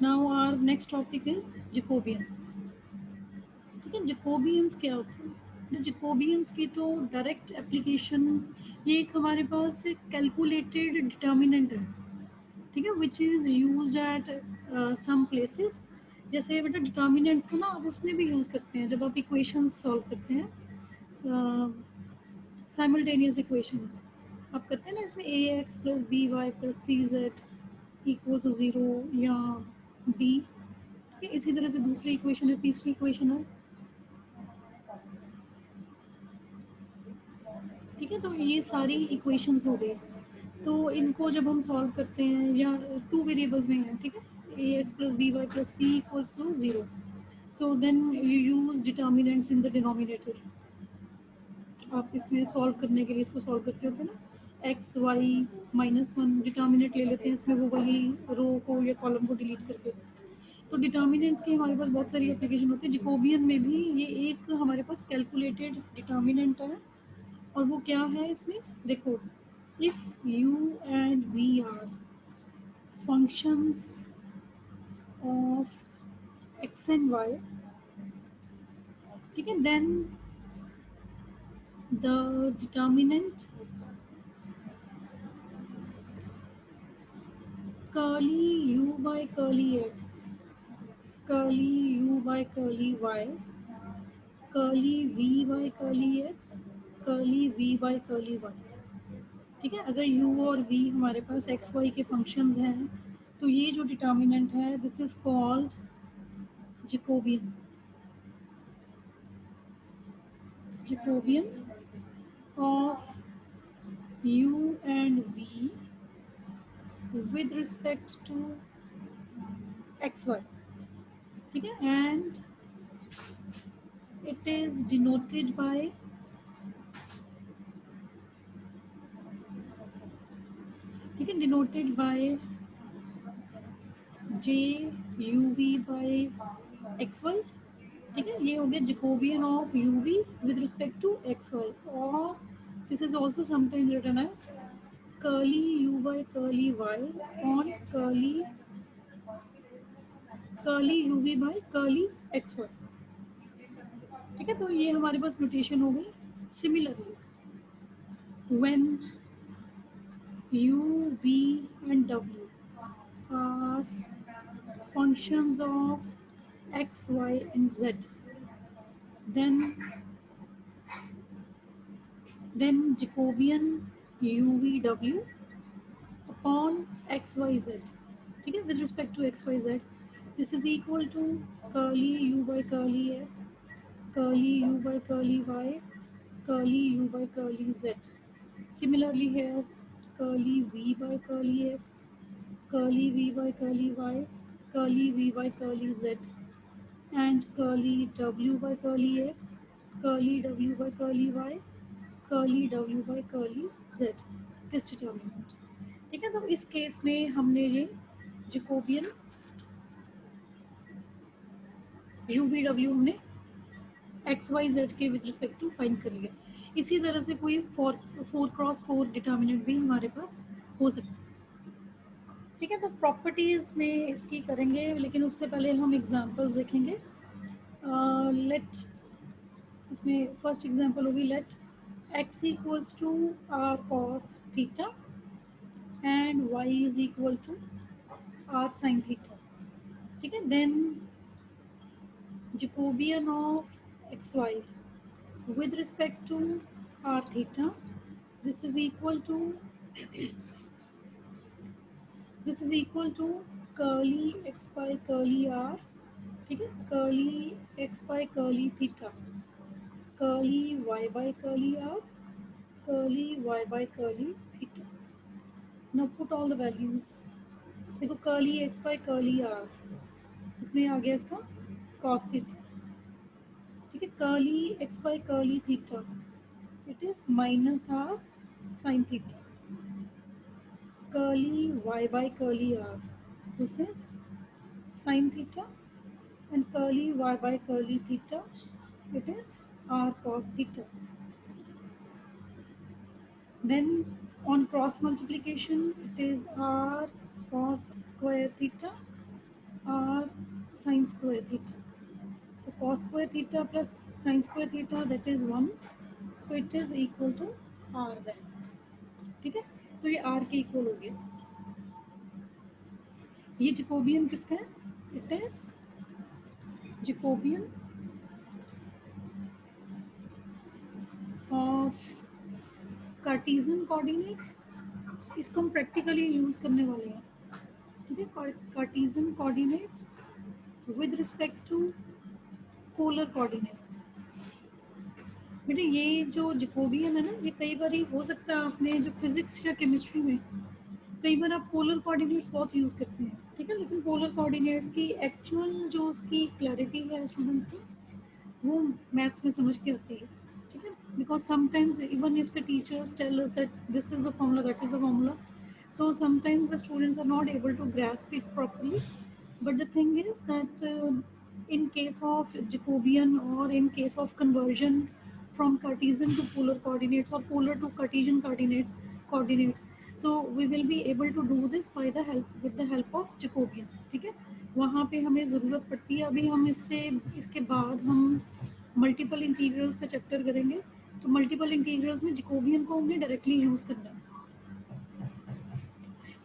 Now our next topic is Jacobian. ठीक है, Jacobians क्या होते हैं? जैकोबियंस की तो डायरेक्ट एप्लीकेशन, ये एक हमारे पास एक कैलकुलेटेड डिटर्मिनेंट है। ठीक है, which is use at some places. जैसे बेटा डिटर्मिनेंट्स को ना आप उसमें भी यूज़ करते हैं जब आप इक्वेशंस सॉल्व करते हैं, साइमल्टेनियस इक्वेशंस आप करते हैं ना, इसमें A X plus B Y plus C Z equal to zero या बी। ठीक है, इसी तरह से दूसरी इक्वेशन है, तीसरी इक्वेशन है। ठीक है, तो ये सारी इक्वेशंस हो गई। तो इनको जब हम सॉल्व करते हैं या टू वेरिएबल्स में हैं, ठीक है, A X plus B Y plus C equals to zero, so then you use determinants in the denominator. आप इसमें सॉल्व करने के लिए इसको सॉल्व करते होते हैं ना, x y minus one determinant ले लेते हैं इसमें, वो वाली रो को या कॉलम को डिलीट करके। तो डिटर्मिनेंट्स की हमारे पास बहुत सारी एप्लीकेशन होती है। जैकोबियन में भी ये एक हमारे पास कैलकुलेटेड डिटर्मिनेंट है। और वो क्या है इसमें, देखो, if u and v are functions of x and y, ठीक है, then the determinant curly u by curly x, curly u by curly y, curly v by curly x, curly v by curly y। ठीक है, अगर u और v हमारे पास x y के functions हैं तो ये जो डिटर्मिनेंट है this is called Jacobian. Jacobian of u and v with respect to xy। ठीक है, and it is denoted by, ठीक है, denoted by J U we by X Y. ठीक है, ये हो गया Jacobian of you V with respect to x Y. और this is also sometimes written as curly U by curly Y on curly u we by curly x Y. ठीक है, तो ये हमारे पास नोटेशन हो गई। Similarly when u v and डब्ल्यू are functions of x, y, and z, then Jacobian UVW upon x, y, z. ठीक है, with respect to x, y, z, this is equal to curly u by curly x, curly u by curly y, curly u by curly z. Similarly here, curly v by curly x, curly v by curly y, curly v by curly z, and curly w by curly x, curly w by curly y, curly w by curly z, this determinant. ठीक है, तो इस case में हमने ये Jacobian you v W हमने x Y Z के with respect to find कर लिया। इसी तरह से कोई फोर क्रॉस फोर डिटर्मिनेंट भी हमारे पास हो सकता है। ठीक है, तो प्रॉपर्टीज में इसकी करेंगे, लेकिन उससे पहले हम एग्जांपल्स देखेंगे। लेट, इसमें फर्स्ट एग्जांपल होगी, let x equals to r cos theta and y is equal to r sine theta. ठीक है, then Jacobian of x y with respect to r theta, this is equal to, this is equal to curly x by curly r। ठीक है, curly x by curly theta, curly y by curly r, curly y by curly theta। now put all the values। देखो curly x by curly r, इसमें आ गया इसका cos theta। ठीक है, curly x by curly theta, it is minus r sin theta। curly y by curly r, this is sin theta, and curly y by curly theta, it is r cos theta। Then on cross multiplication, it is r cos square theta r sine square theta. So cos square theta plus sine square theta, that is 1. So it is equal to r then. ठीक है, तो ये r के equal हो गया. ये Jacobian किसका है? It is Jacobian of Cartesian coordinates. इसको हम प्रैक्टिकली यूज करने वाले हैं. ठीक है, Cartesian coordinates with respect to polar coordinates. बेटे ये जो जैकोबियन है ना, ये कई बार हो सकता है आपने जो फिजिक्स या केमिस्ट्री में कई बार आप पोलर कोऑर्डिनेट्स बहुत यूज़ करते हैं. ठीक है, लेकिन पोलर कोऑर्डिनेट्स की एक्चुअल जो उसकी क्लैरिटी है स्टूडेंट्स की, वो मैथ्स में समझ के आती है. ठीक है, because sometimes even if the teachers tell us that this is the formula, that is the formula, so sometimes the students are not able to grasp it properly. But the thing is that in case of Jacobian or in case of conversion from Cartesian to polar coordinates or polar to Cartesian coordinates, so we will be able to do this by the help with the help of Jacobian. ठीक है, वहाँ पे हमें ज़रूरत पड़ती है. अभी हम इसके बाद हम मल्टीपल इंटीग्रल्स का चैप्टर करेंगे. तो मल्टीपल इंटीग्रल्स में जैकोबियन को हमने डायरेक्टली यूज़ करना है.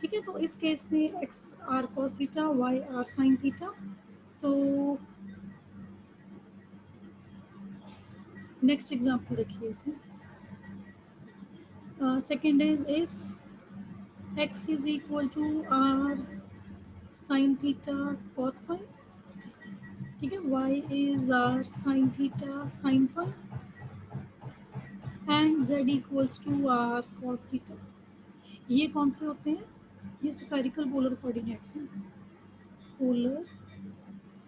ठीक है, तो इस केस में x are cos theta, y r sine theta. So next example देखिए इसमें. Second is if x is equal to r sine theta cos phi. ठीक है, y is r sine theta sine phi and z equals to r cos theta. ये कौन से होते हैं? ये स्फेरिकल पोलर कोऑर्डिनेट्स हैं. Polar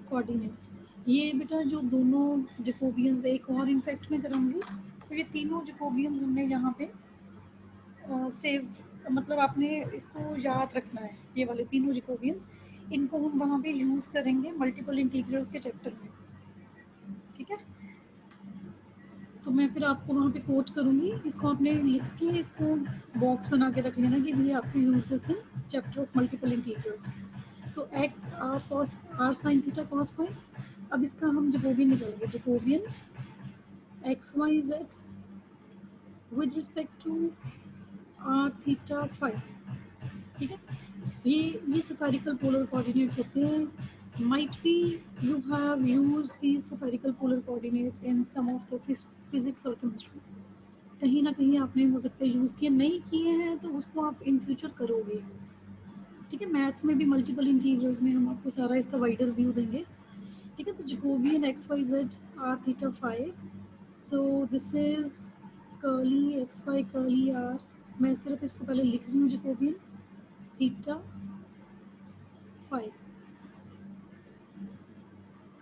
coordinates. ये बेटा जो दोनों जैकोबियंस, एक और इनफैक्ट में कराऊंगी. तो ये तीनों जैकोबियंस हमने यहाँ पे सेव, मतलब आपने इसको याद रखना है. ये वाले तीनों जैकोबियंस, इनको हम वहाँ पे यूज़ करेंगे मल्टीपल इंटीग्रल्स के चैप्टर में. ठीक है, तो मैं फिर आपको वहाँ पे कोच करूँगी. इसको आपने लिख के इसको बॉक्स बना के रख लेना कि we have to use this in chapter of multiple integrals. तो X are cos R sine theta cos phi. अब इसका हम जैकोबियन निकालेंगे. Jacobian x Y Z with respect to R theta phi. ठीक है, ये स्फेरिकल पोलर कोऑर्डिनेट्स होते हैं. might be you have used these spherical polar coordinates in some of the physics और chemistry. कहीं ना कहीं आपने हो सकता है यूज़ किए, नहीं किए हैं तो उसको आप इन फ्यूचर करोगे यूज़. ठीक है, मैथ्स में भी मल्टीपल इंटीग्रल्स में हम आपको सारा इसका वाइडर व्यू देंगे. ठीक है, तो Jacobian x Y z r theta phi. So this is curly x y curly r. मैं सिर्फ इसको पहले लिख रही हूँ. Jacobian theta phi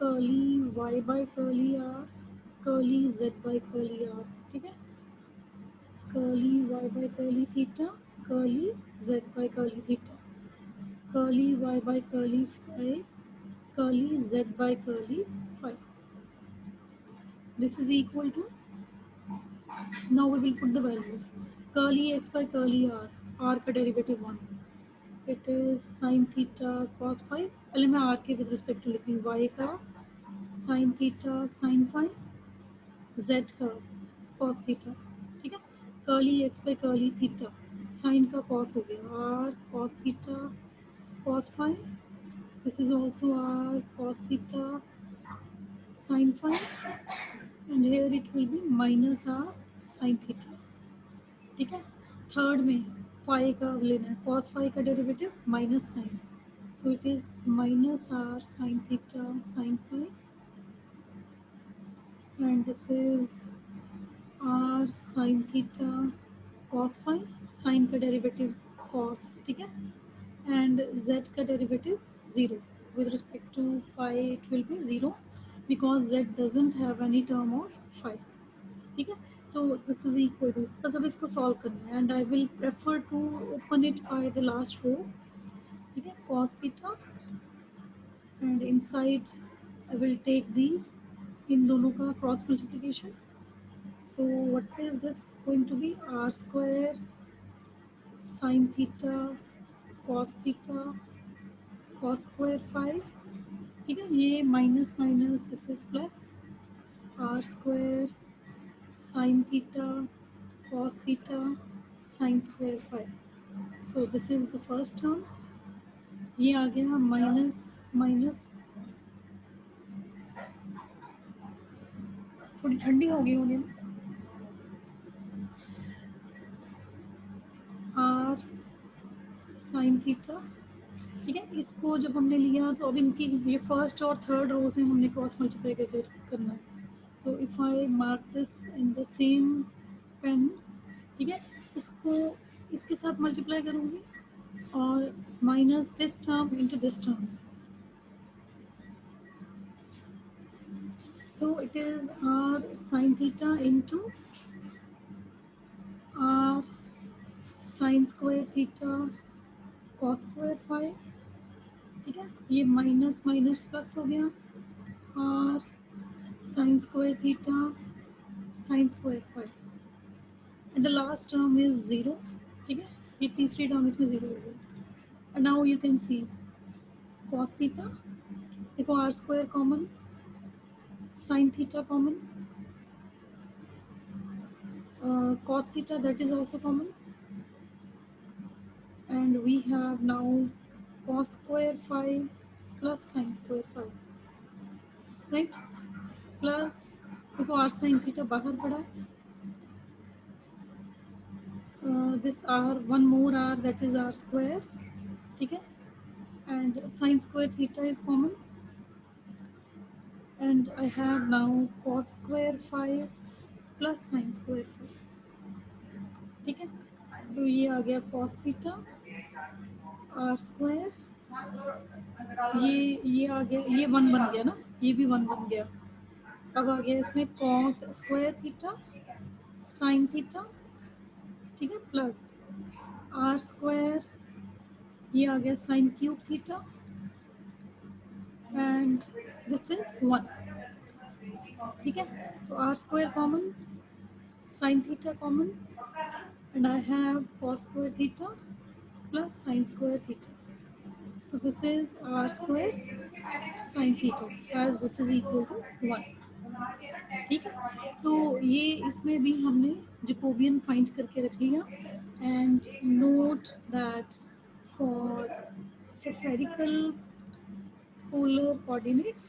curly y by curly r curly z by curly r. ठीक है, curly y by curly theta curly z by curly theta curly y by curly phi curly z by curly phi. This is equal to, now we will put the values. Curly x by curly r का derivative 1. It is sine theta cos phi. पहले मैं r के with respect to लिख रही हूँ. y का sine theta sine phi, z का cos theta. ठीक है, curly x by curly theta, sine का कॉस हो गया r cos theta cos phi. This is also r cos theta sine phi and here it will be minus r sin theta. ठीक है, third में phi का लेना है. cos phi का derivative minus sine. So it is minus r sin theta sin phi and this is r sin theta cos phi. Sine का derivative cos. ठीक है, एंड z का derivative 0. with respect to phi it will be 0 because z doesn't have any term of phi. ठीक है, तो this is equal to, बस अब इसको सॉल्व करना है. And I will prefer to open it by the last row. ठीक है, cos theta and inside I will take these, इन दोनों का cross multiplication. So what is this going to be? R square sine theta cos theta cos square phi ठीक है, ये minus minus this is plus are square sine theta cos theta sin square phi. So this is the first term. ये आ गया minus minus, थोड़ी ठंडी हो गई होगी आर साइन थीटा। ठीक है, इसको जब हमने लिया तो अब इनकी ये फर्स्ट और थर्ड रो से हमने क्रॉस मल्टीप्लाई करके करना है। So if I mark this in the same pen, ठीक है, इसको इसके साथ मल्टीप्लाई करूँगी और minus this term into this term. So it is r sin theta into r sin square theta cos square phi। ठीक है, ये माइनस माइनस प्लस हो गया r sin square theta sin square phi and the last term is 0। ठीक है, ये तीसरी term इसमें 0 हो गया। and now you can see cos theta, देखो r square common, sin theta common, cos theta that is also common, and we have now cos square phi plus sin square phi, right? Plus देखो r sin theta बाहर पड़ा, this r one more r that is r square, ठीक है, and sin square theta is common, and I have now cos square phi plus sin square phi। ठीक है, तो ये आ गया cos theta r square, ये आ गया, ये वन बन गया ना, ये भी वन बन गया। अब आ गया इसमें cos square theta sine theta, ठीक है, प्लस आर स्क्वायर, ये आ गया sine cube theta and this is one. ठीक है, तो r square common, sine theta common, and I have cos square theta plus sine square theta. So this is r square sin theta as this is equal to 1। ठीक है, तो ये इसमें भी हमने जैकोबियन फाइंड करके रख लिया। And note that for spherical polar coordinates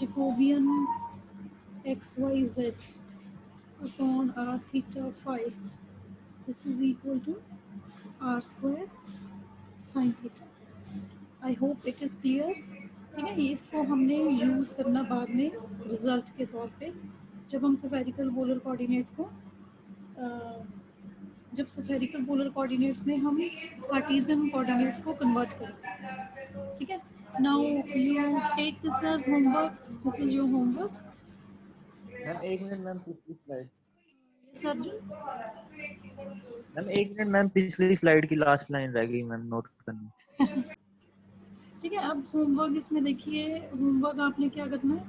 Jacobian xyz upon r theta phi, this is equal to r square sin theta। I hope it is clear. ठीक है, ये इसको हमने यूज़ करना बाद में रिजल्ट के तौर पे, जब हम स्फेरिकल पोलर कोऑर्डिनेट्स को जब स्फेरिकल पोलर कोऑर्डिनेट्स में हम कार्टेशियन कोऑर्डिनेट्स को कन्वर्ट करें। ठीक है, now you take this as homework, this is your homework. Ma'am एक मिनट मैम, पिछली स्लाइड। यस अर्जुन। मैम एक मिनट मैम, पिछली स्लाइड की लास्ट लाइन रह गई मैम नोट करनी। ठीक है, अब होमवर्क इसमें देखिए, होमवर्क आपने क्या करना है,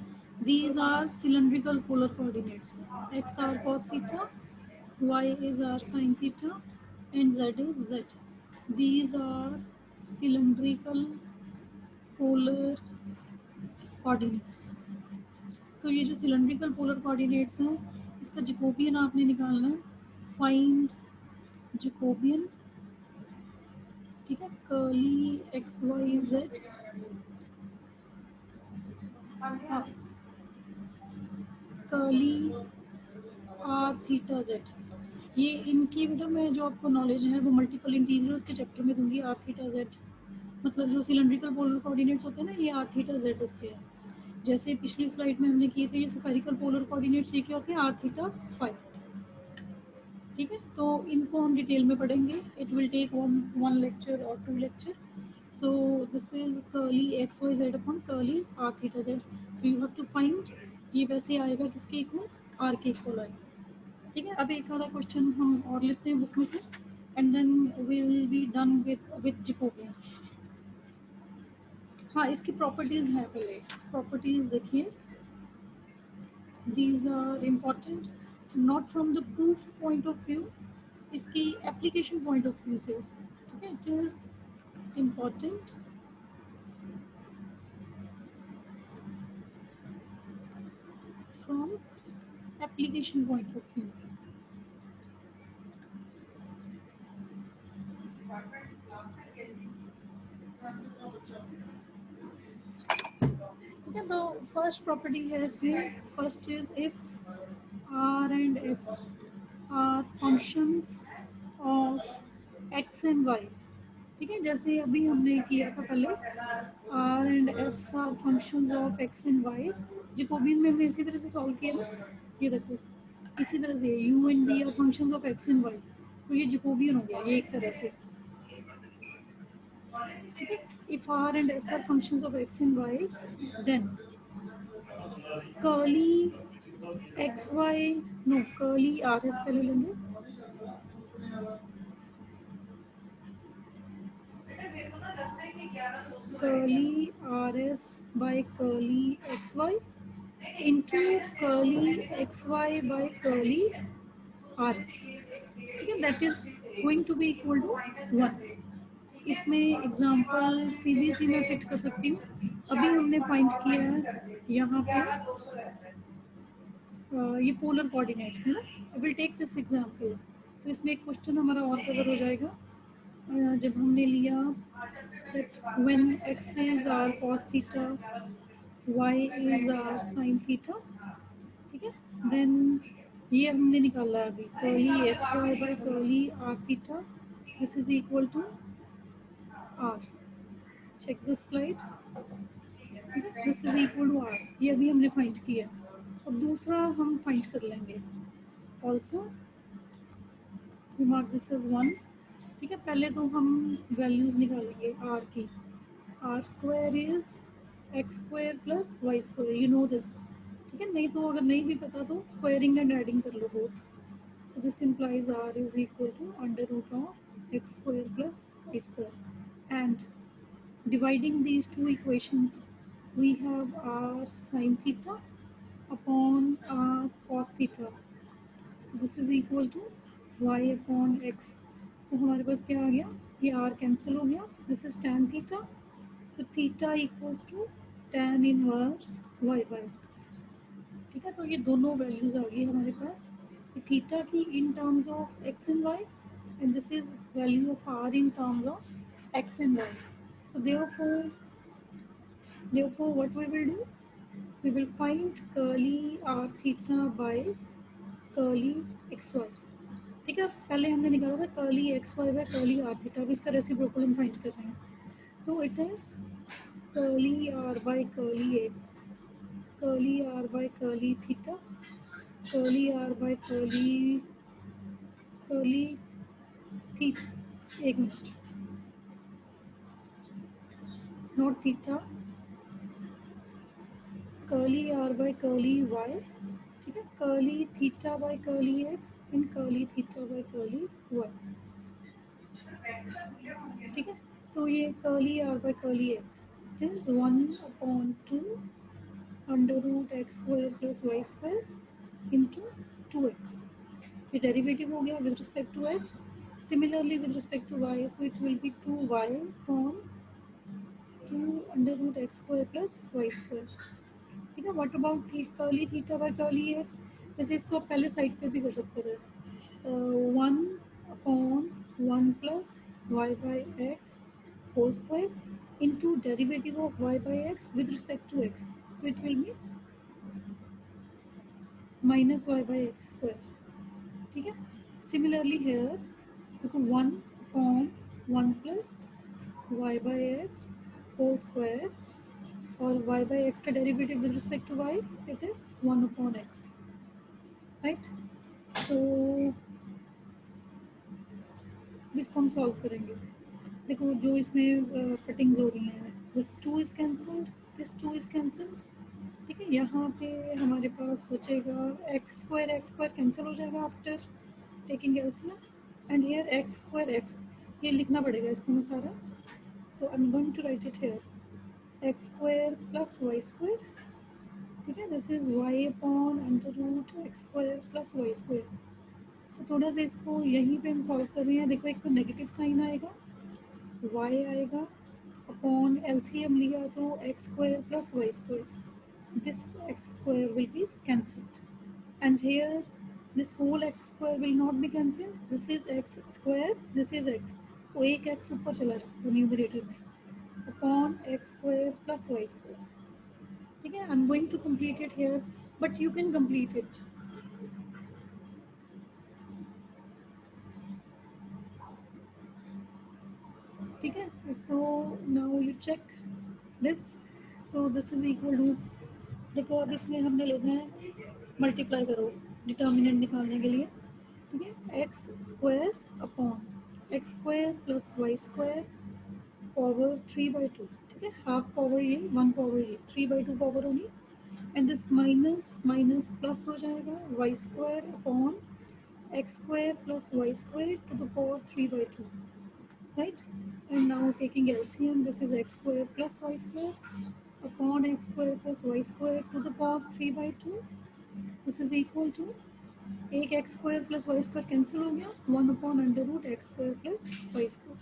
these are cylindrical polar coordinates, x r cos theta, y is r sin theta and z is z। these are cylindrical polar coordinates। तो ये जो cylindrical polar coordinates हैं, इसका जैकोबियन आपने निकालना है, फाइंड जैकोबियन। ठीक है, curly x Y z, curly are theta z. ये इनकी बेटा मैं जो आपको नॉलेज है वो मल्टीपल इंटीग्रल्स के चैप्टर में दूंगी। आर थीटा जेड मतलब जो सिलेंड्रिकल पोलर कोऑर्डिनेट्स होते हैं ना, ये आर थीटा जेड होते हैं। जैसे पिछली स्लाइड में हमने किए थे, ये स्फेरिकल पोलर कोऑर्डिनेट्स ये क्या होते हैं, आर थीटा फाइव। ठीक है, तो इनको हम डिटेल में पढ़ेंगे, it will take one lecture और two lecture. So this is curly x Y Z upon curly are theta Z. So you have to find, ये वैसे आएगा किसके इक्वल, आर के इक्वल आएगा। ठीक है, अब एक आधा क्वेश्चन हम और लेते हैं बुक में से and then we will be done with Jacobian. हाँ, इसकी प्रॉपर्टीज हैं, पहले प्रॉपर्टीज देखिए। these are important not from the proof point of view, इसकी एप्लीकेशन पॉइंट ऑफ व्यू से। ठीक है, it is important from application point of view. Okay, the first property है इसमें, first is if R and S are functions of x and y. ठीक है, जैसे अभी हमने किया था पहले, R and S are functions of x and y. Jacobian में हमने इसी तरह से सॉल्व किया ना, ये देखो इसी तरह से u and v are functions of x and y, तो ये जैकोबियन हो गया ये एक तरह से. ठीक है, if R and S are functions of x and y, then curly x y, no curly r s पहले लेंगे. Curly r s by curly x y into curly x Y by curly r s. ठीक है, that is going to be equal to 1. इसमें example सी में fit कर सकती हूँ. अभी हमने फाइंड किया है यहाँ पे ये पोलर कोऑर्डिनेट्स में ना. I will take this example. तो इसमें एक क्वेश्चन हमारा और कवर हो जाएगा जब हमने लिया that when x is r cos theta, y is r sine theta. ठीक है, देन ये हमने निकाला है अभी curly x Y by curly are theta. This is equal to r. Check this slide. ठीक है, this is equal to r. ये अभी हमने फाइंड किया. अब दूसरा हम फाइंड कर लेंगे also. We mark this as 1. ठीक है, पहले तो हम वैल्यूज़ निकालेंगे आर की. R square is x square plus Y square, you know this. ठीक है, नहीं तो अगर नहीं भी पता तो स्क्वायरिंग एंड एडिंग कर लो both. So this implies R is equal to under root of X square plus Y square. And dividing these two equations, we have r sin theta upon r cos theta. So this is equal to y upon x. तो हमारे पास क्या आ गया, ये r cancel हो गया. This is tan theta, तो theta equals to tan inverse y by x. ठीक है, तो ये दोनों वैल्यूज़ आ गई हमारे पास. ये थीटा की इन terms of x and y, and this is value of r in terms of x and y. So therefore what we will do, we will find curly r theta by curly xy. ठीक है, पहले हमने निकाला था curly x Y by curly are theta. अब इसका reciprocal हम find कर रहे हैं. So it is curly R by curly X, curly R by curly theta, curly R by curly curly theta. एक minute, not theta, curly R by curly Y. ठीक है, curly theta by curly X and curly theta by curly Y. ठीक है, तो ये curly R by curly X it is 1/2 under root x square plus Y square into 2x. ये derivative हो गया with respect to x. Similarly with respect to y, so it will be 2y upon 2 under root x square plus Y square. ठीक है, what about curly theta by curly x. वैसे इसको आप पहले side पे भी कर सकते थे. 1/1 plus y by x whole square into derivative of y by x with respect to x, so it will be minus y by x square. ठीक है, सिमिलरली हेयर देखो 1/1 plus y by x whole square और y by x का derivative with respect to y it is 1/x. Right, तो इसको हम solve करेंगे. देखो जो इसमें कटिंग्स हो रही हैं, this 2 is cancelled, this 2 is cancelled. ठीक है, यहाँ पे हमारे पास बचेगा एक्स स्क्वायर कैंसिल हो जाएगा after taking LCM. And here X square X, ये लिखना पड़ेगा इसको मैं सारा. So I am going to write it here X square plus Y square. ठीक है, this is y upon under root x square plus Y square. सो थोड़ा सा इसको यहीं पे हम सॉल्व कर रहे हैं. देखो एक तो नेगेटिव साइन आएगा y आएगा अपॉन LCM लिया तो x square plus y square. This x square will be cancelled, and here this whole x square will not be cancelled. This is x square, this is x, तो एक x ऊपर चला जाएगा numerator में upon x square plus y square. ठीक है, I'm going to complete it here, but you can complete it. ठीक है, so now you check this. So this is equal to, देखो अब इसमें हमने लेना है मल्टीप्लाई करो डिटर्मिनेंट निकालने के लिए. ठीक है, x square upon x square plus Y square power 3/2. ठीक है, हाफ पावर ये, 1 पावर ये, 3/2 पावर होगी. And this minus minus plus हो जाएगा y square upon x square plus Y square to the power 3/2. Right? And now taking LCM, this is x square plus y square upon x square plus y square to the power 3/2. This is equal to, एक x square plus y square cancel हो गया, 1 upon under root x square plus y square.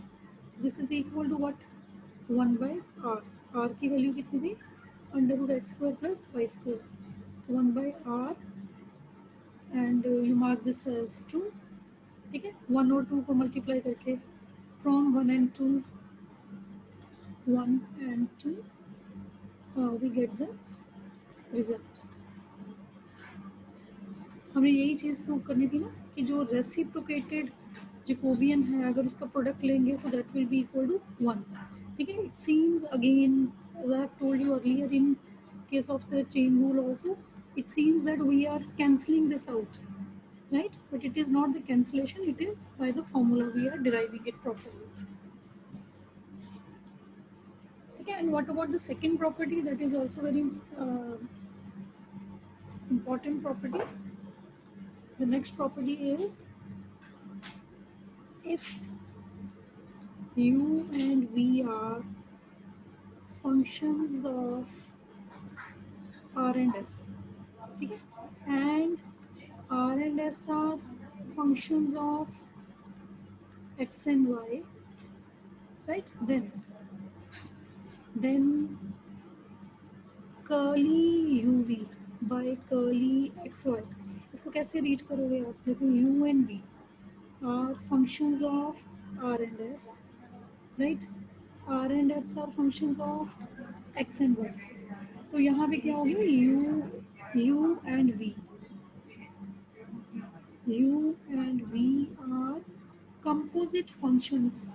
So this is equal to what? 1 by r. R की value कितनी थी? Under root x square plus y square. 1 by r, and you mark this as 2. ठीक है, 1 और 2 को multiply करके from 1 and 2, 1 and 2, we get the result. हमें यही चीज़ प्रूव करनी थी ना कि जो रेसिप्रोकेटेड जैकोबियन है अगर उसका प्रोडक्ट लेंगे so that will be equal to 1. ठीक है, it seems again as I have told you earlier in case of the chain rule also, it seems that we are cancelling this out, right? But it is not the cancellation, it is by the formula we are deriving it properly. Okay, and what about the second property that is also very important property? The next property is, if u and v are functions of r and s, okay, and r and s are functions of x and y, right? Then curly uv by curly xy, इसको कैसे read करोगे आप? देखो u and v are functions of r and s, right? r and s are functions of x and y. तो यहाँ पे क्या होगी? u and v, u and v are composite functions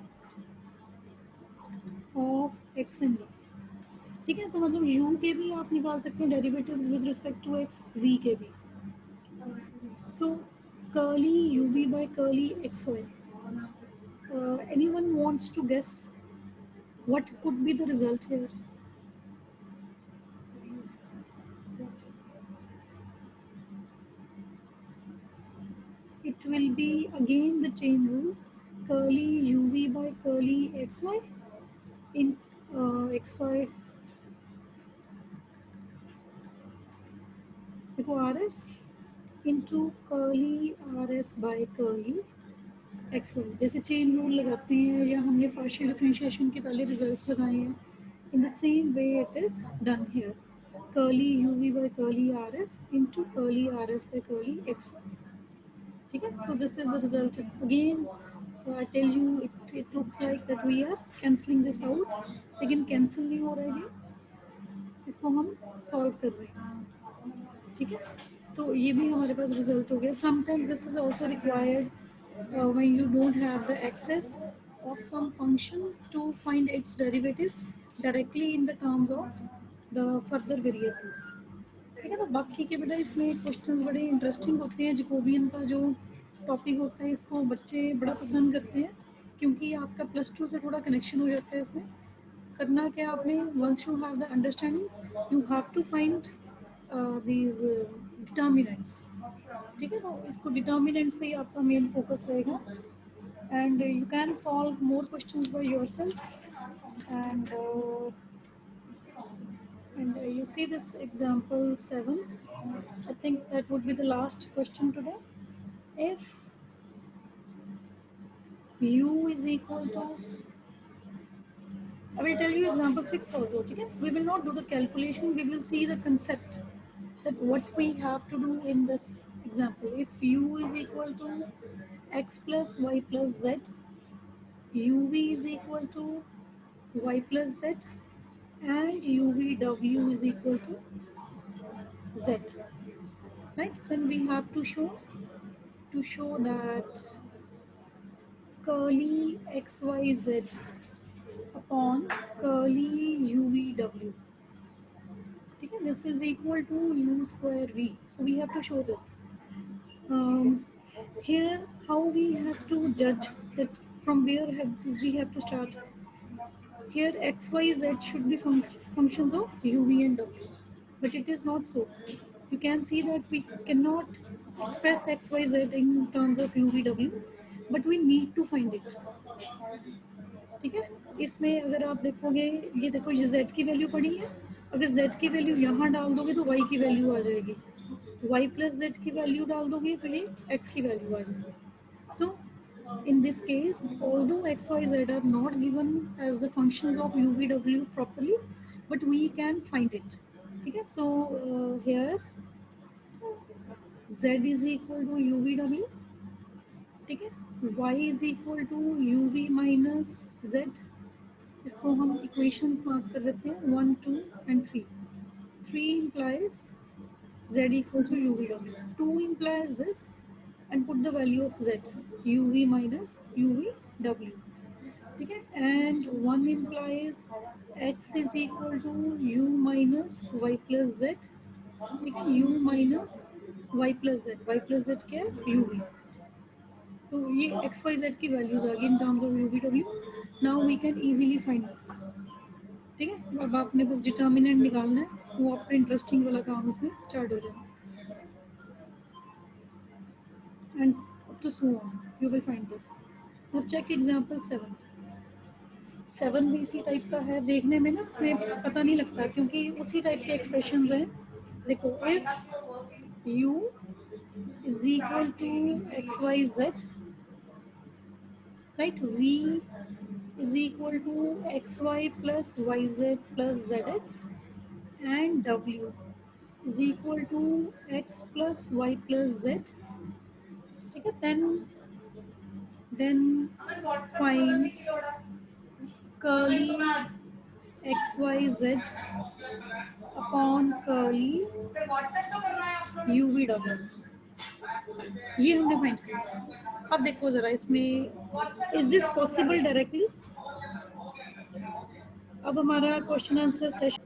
of x and y. ठीक है, तो मतलब u के भी आप निकाल सकते हैं derivatives with respect to x, v के भी. So curly uv by curly xy, anyone wants to guess what could be the result here? It will be again the chain rule, curly uv by curly xy in xy, देखो rs into curly rs by curly xy. जैसे chain rule लगाते हैं या हमने partial differentiation के पहले results लगाए हैं, in the same way it is done here, curly uv by curly rs into curly rs by curly xy. ठीक है, so this is the result. Again I tell you, it looks like that we are cancelling this out, लेकिन cancel नहीं हो रहा है ये, इसको हम सॉल्व कर रहे हैं. ठीक है, तो ये भी हमारे पास रिजल्ट हो गया. Sometimes this is also required when you don't have the access of some function to find its derivative directly in the terms of the further variables. ठीक है, तो बाकी के बेटा इसमें क्वेश्चंस बड़े इंटरेस्टिंग होते हैं. जैकोबियन का जो टॉपिक होता है इसको बच्चे बड़ा पसंद करते हैं क्योंकि आपका +2 से थोड़ा कनेक्शन हो जाता है. इसमें करना क्या आपने, once you have the understanding you have to find these determinants. ठीक है, तो इसको डिटर्मिनेंट्स पे ही आपका मेन फोकस रहेगा. And you can solve more questions by yourself. And you see this example 7, I think that would be the last question today. If u is equal to I will tell you example 6 also. Okay? We will not do the calculation. We will see the concept that what we have to do in this example. If u is equal to x plus y plus z, uv is equal to y plus z, and uvw is equal to z. Right? Then we have to show that curly xyz upon curly uvw. Okay, this is equal to u square v. So we have to show this. Um, Here, how we have to judge that from where we have to start. Here, x, y, z should be functions of u, v, and w, but it is not so. You can see that we cannot express x, y, z in terms of u, v, w, but we need to find it. ठीक है, इसमें अगर आप देखोगे, ये देखो ये z की वैल्यू पड़ी है, अगर z की वैल्यू यहाँ डाल दोगे तो y की वैल्यू आ जाएगी, y plus z की वैल्यू डाल दोगे तो ये x की वैल्यू आ जाएगी. So in this case, although x, y, z are not given as the functions of u, v, w properly, but we can find it. Okay, so here z is equal to u, v, w. ठीक है, y is equal to u, v minus z. इसको हम equations mark कर देते हैं 1, 2 and 3. 3 implies z equals to uv w. 2 implies this, and put the value of z, uv minus uv w. ठीक है, and 1 implies x is equal to u minus y plus z. ठीक है, u minus y plus z. y plus z क्या है, uv. तो ये x Y z की values आ गई in terms of you v डब्ल्यू. Now we can easily find this. ठीक है, अब आपने बस डिटर्मिनेंट निकालना है, वो आपका इंटरेस्टिंग वाला काम इसमें स्टार्ट हो जाएगा. And up to so on you will find this. Now check example 7. 7 भी इसी टाइप का है, देखने में ना हमें पता नहीं लगता क्योंकि उसी टाइप के एक्सप्रेशंस हैं. देखो, if u is equal to x Y z, right, v is equal to xy plus yz plus zx, and w is equal to x plus y plus z. ठीक है, then find curly xyz upon curly uvw. ये हमने find किया. अब देखो जरा इसमें, is this possible directly. अब हमारा क्वेश्चन आंसर सेशन,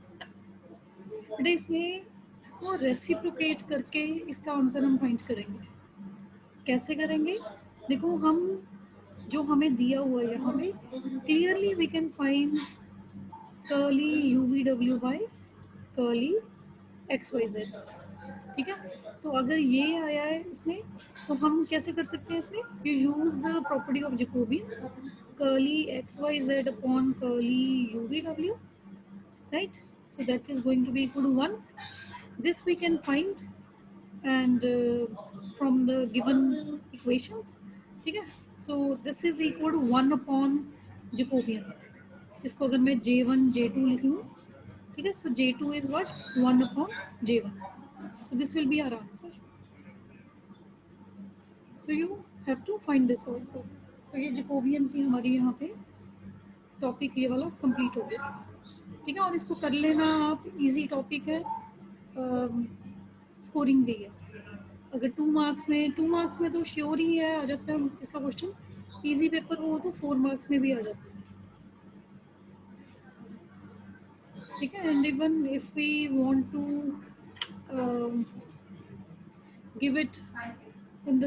बेटा इसमें इसको रेसिप्रोकेट करके इसका आंसर हम फाइंड करेंगे. कैसे करेंगे, देखो हम जो हमें दिया हुआ है यहाँ पे, clearly we can find curly u v डब्ल्यू by curly x Y z. ठीक है, तो अगर ये आया है इसमें, तो हम कैसे कर सकते हैं इसमें, you use the property of Jacobian, curly x Y Z upon curly u v डब्ल्यू. Right, so that is going to be equal to 1. This we can find, and from the given equations. ठीक है, so this is equal to 1 upon Jacobian. इसको अगर मैं J1 J2 लिख लूँ, ठीक है, so J2 is what, 1 upon J1. So this will be our answer. So you have to find this also. तो ये Jacobian की हमारी यहाँ पे टॉपिक ये वाला कंप्लीट हो गया. ठीक है, और इसको कर लेना आप, इजी टॉपिक है, स्कोरिंग भी है. अगर 2 मार्क्स में तो श्योर ही है आ जाता है इसका क्वेश्चन. इजी पेपर हो तो 4 मार्क्स में भी आ जाता है. ठीक है, and even if we want to give it in the